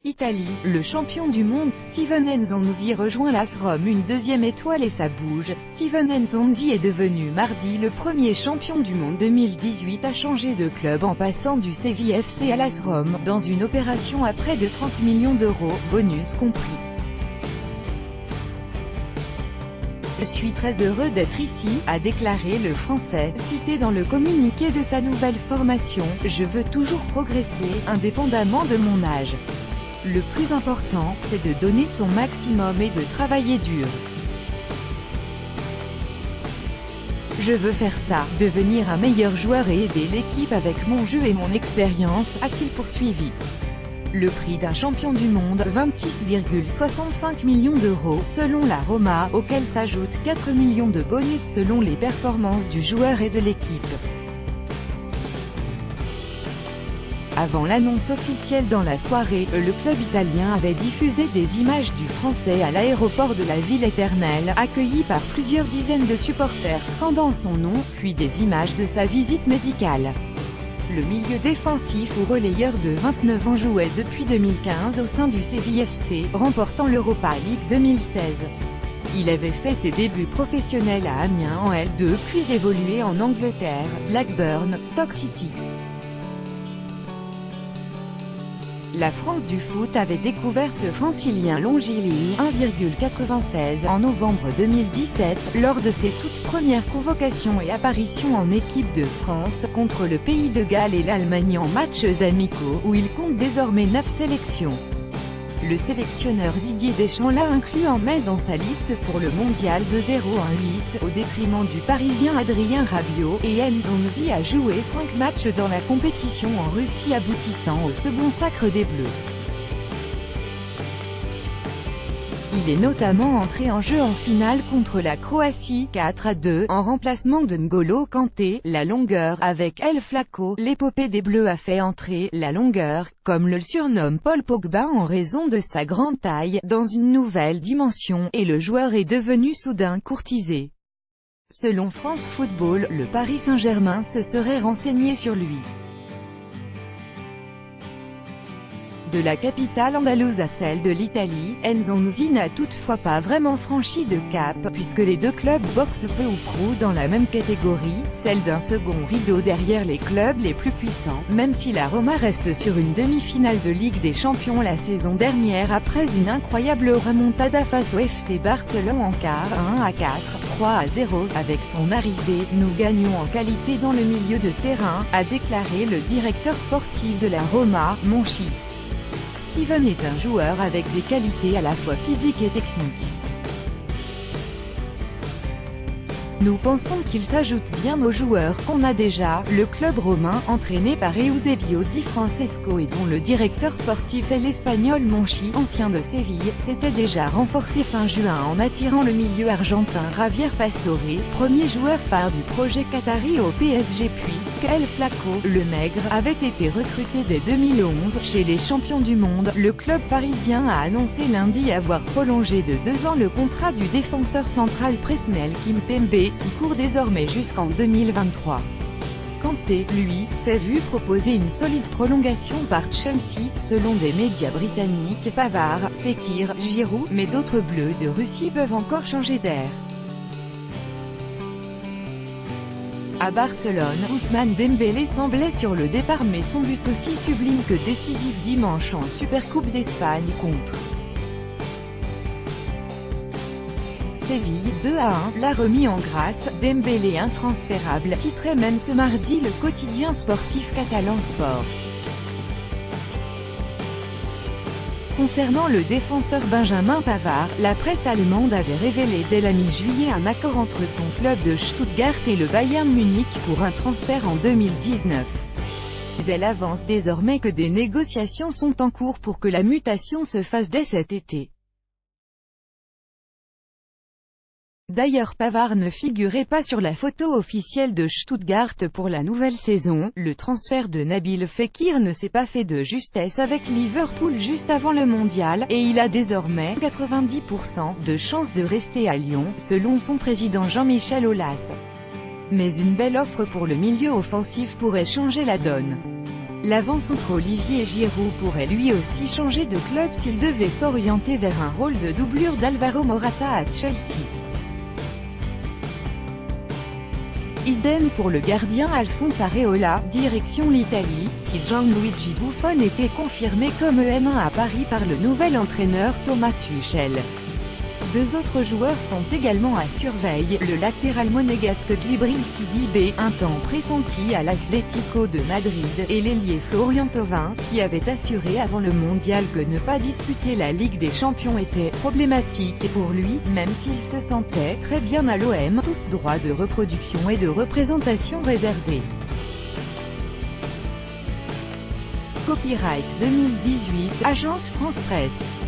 Italie, le champion du monde Steven Nzonzi rejoint l'AS Rome, une deuxième étoile et ça bouge. Steven Nzonzi est devenu mardi le premier champion du monde 2018 à changer de club en passant du Séville FC à l'AS Rome, dans une opération à près de 30 millions d'euros, bonus compris. « Je suis très heureux d'être ici », a déclaré le Français, cité dans le communiqué de sa nouvelle formation. « Je veux toujours progresser, indépendamment de mon âge. Le plus important, c'est de donner son maximum et de travailler dur. Je veux faire ça, devenir un meilleur joueur et aider l'équipe avec mon jeu et mon expérience », a-t-il poursuivi. Le prix d'un champion du monde, 26,65 millions d'euros, selon la Roma, auquel s'ajoutent 4 millions de bonus selon les performances du joueur et de l'équipe. Avant l'annonce officielle dans la soirée, le club italien avait diffusé des images du Français à l'aéroport de la ville éternelle, accueilli par plusieurs dizaines de supporters scandant son nom, puis des images de sa visite médicale. Le milieu défensif ou relayeur de 29 ans jouait depuis 2015 au sein du Séville FC, remportant l'Europa League 2016. Il avait fait ses débuts professionnels à Amiens en L2 puis évolué en Angleterre, Blackburn, Stoke City. La France du foot avait découvert ce francilien longiligne, 1,96 en novembre 2017, lors de ses toutes premières convocations et apparitions en équipe de France, contre le Pays de Galles et l'Allemagne en matchs amicaux, où il compte désormais 9 sélections. Le sélectionneur Didier Deschamps l'a inclus en mai dans sa liste pour le mondial de 0-1-8, au détriment du Parisien Adrien Rabiot, et Nzonzi a joué 5 matchs dans la compétition en Russie aboutissant au second sacre des Bleus. Il est notamment entré en jeu en finale contre la Croatie, 4-2, en remplacement de N'Golo Kanté. La longueur, avec El Flaco, l'épopée des Bleus a fait entrer « la longueur », comme le surnomme Paul Pogba en raison de sa grande taille, dans une nouvelle dimension, et le joueur est devenu soudain courtisé. Selon France Football, le Paris Saint-Germain se serait renseigné sur lui. De la capitale andalouse à celle de l'Italie, Nzonzi n'a toutefois pas vraiment franchi de cap, puisque les deux clubs boxent peu ou prou dans la même catégorie, celle d'un second rideau derrière les clubs les plus puissants, même si la Roma reste sur une demi-finale de Ligue des Champions la saison dernière après une incroyable remontada face au FC Barcelone en quart, 1-4, 3-0, avec son arrivée, « Nous gagnons en qualité dans le milieu de terrain », a déclaré le directeur sportif de la Roma, Monchi. Steven est un joueur avec des qualités à la fois physiques et techniques. Nous pensons qu'il s'ajoute bien aux joueurs qu'on a déjà. Le club romain, entraîné par Eusebio Di Francesco et dont le directeur sportif est l'Espagnol Monchi, ancien de Séville, s'était déjà renforcé fin juin en attirant le milieu argentin Javier Pastore, premier joueur phare du projet qatari au PSG, puisque El Flaco, le maigre, avait été recruté dès 2011. Chez les champions du monde, le club parisien a annoncé lundi avoir prolongé de 2 ans le contrat du défenseur central Presnel Kimpembe, qui court désormais jusqu'en 2023. Kanté, lui, s'est vu proposer une solide prolongation par Chelsea, selon des médias britanniques. Pavard, Fekir, Giroud, mais d'autres Bleus de Russie peuvent encore changer d'air. À Barcelone, Ousmane Dembélé semblait sur le départ mais son but aussi sublime que décisif dimanche en Supercoupe d'Espagne contre Séville, 2-1, l'a remis en grâce. Dembélé intransférable, titrait même ce mardi le quotidien sportif catalan Sport. Concernant le défenseur Benjamin Pavard, la presse allemande avait révélé dès la mi-juillet un accord entre son club de Stuttgart et le Bayern Munich pour un transfert en 2019. Elle avance désormais que des négociations sont en cours pour que la mutation se fasse dès cet été. D'ailleurs Pavard ne figurait pas sur la photo officielle de Stuttgart pour la nouvelle saison. Le transfert de Nabil Fekir ne s'est pas fait de justesse avec Liverpool juste avant le mondial, et il a désormais 90% de chances de rester à Lyon, selon son président Jean-Michel Aulas. Mais une belle offre pour le milieu offensif pourrait changer la donne. L'avant-centre Olivier Giroud pourrait lui aussi changer de club s'il devait s'orienter vers un rôle de doublure d'Alvaro Morata à Chelsea. Idem pour le gardien Alphonse Areola, direction l'Italie, si Gianluigi Buffon était confirmé comme EM1 à Paris par le nouvel entraîneur Thomas Tuchel. Deux autres joueurs sont également à surveille, le latéral monégasque Djibril Sidibé, un temps pressenti à l'Atlético de Madrid, et l'ailier Florian Thauvin, qui avait assuré avant le mondial que ne pas disputer la Ligue des Champions était problématique pour lui, même s'il se sentait très bien à l'OM, tous droits de reproduction et de représentation réservés. Copyright 2018, Agence France Presse.